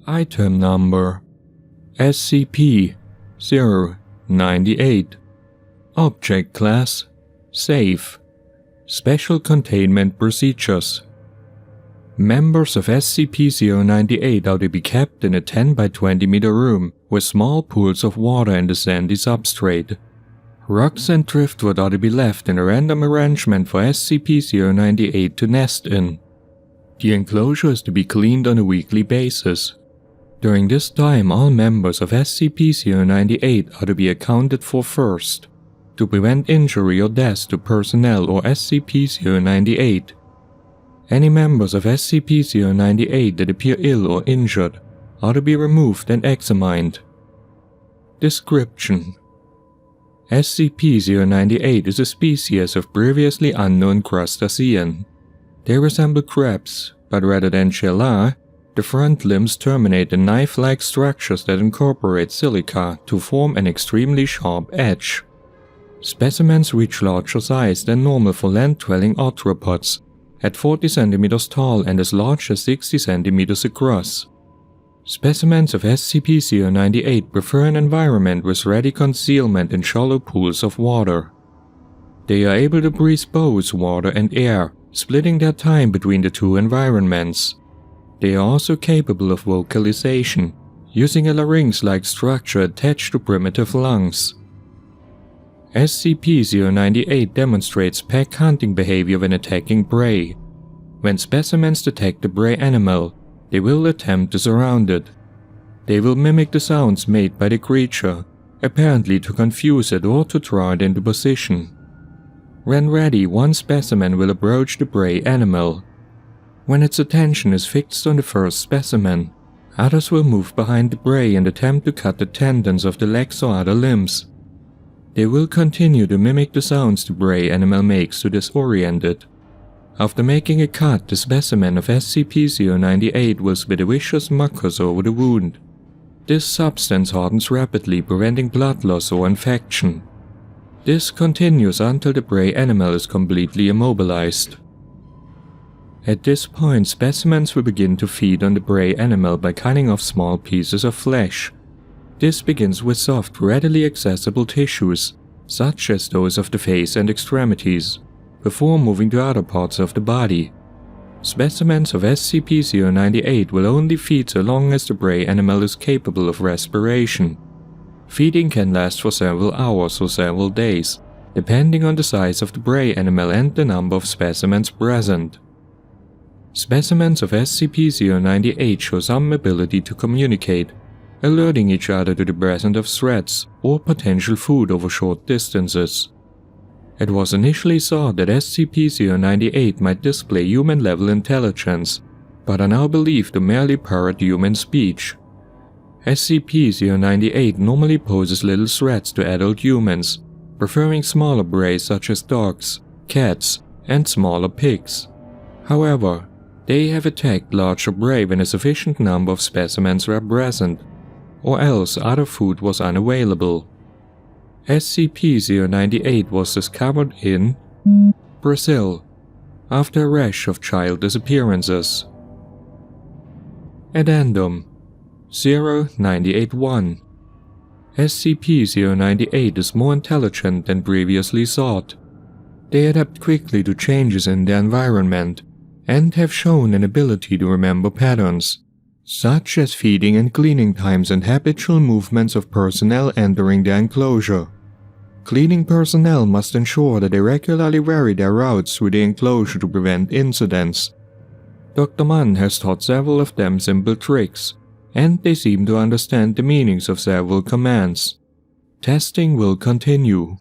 Item Number SCP-098. Object Class Safe. Special Containment Procedures. Members of SCP-098 are to be kept in a 10 by 20 meter room with small pools of water and a sandy substrate. Rocks and driftwood are to be left in a random arrangement for SCP-098 to nest in. The enclosure is to be cleaned on a weekly basis. During this time, all members of SCP-098 are to be accounted for first, to prevent injury or death to personnel or SCP-098. Any members of SCP-098 that appear ill or injured are to be removed and examined. Description: SCP-098 is a species of previously unknown crustacean. They resemble crabs, but rather than chelar, the front limbs terminate in knife-like structures that incorporate silica to form an extremely sharp edge. Specimens reach larger size than normal for land-dwelling arthropods, at 40 cm tall and as large as 60 cm across. Specimens of SCP-098 prefer an environment with ready concealment in shallow pools of water. They are able to breathe both water and air, splitting their time between the two environments. They are also capable of vocalization, using a larynx-like structure attached to primitive lungs. SCP-098 demonstrates pack hunting behavior when attacking prey. When specimens detect a prey animal, they will attempt to surround it. They will mimic the sounds made by the creature, apparently to confuse it or to draw it into position. When ready, one specimen will approach the prey animal. When its attention is fixed on the first specimen, others will move behind the prey and attempt to cut the tendons of the legs or other limbs. They will continue to mimic the sounds the prey animal makes to disorient it. After making a cut, the specimen of SCP-098 will spit a vicious mucus over the wound. This substance hardens rapidly, preventing blood loss or infection. This continues until the prey animal is completely immobilized. At this point, specimens will begin to feed on the prey animal by cutting off small pieces of flesh. This begins with soft, readily accessible tissues, such as those of the face and extremities, before moving to other parts of the body. Specimens of SCP-098 will only feed so long as the prey animal is capable of respiration. Feeding can last for several hours or several days, depending on the size of the prey animal and the number of specimens present. Specimens of SCP-098 show some ability to communicate, alerting each other to the presence of threats or potential food over short distances. It was initially thought that SCP-098 might display human-level intelligence, but are now believed to merely parrot human speech. SCP-098 normally poses little threats to adult humans, preferring smaller prey such as dogs, cats, and smaller pigs. However, they have attacked larger prey when a sufficient number of specimens were present, or else other food was unavailable. SCP-098 was discovered in Brazil after a rash of child disappearances. Addendum 098-1. SCP-098 is more intelligent than previously thought. They adapt quickly to changes in their environment and have shown an ability to remember patterns, such as feeding and cleaning times and habitual movements of personnel entering their enclosure. Cleaning personnel must ensure that they regularly vary their routes through the enclosure to prevent incidents. Dr. Mann has taught several of them simple tricks, and they seem to understand the meanings of several commands. Testing will continue.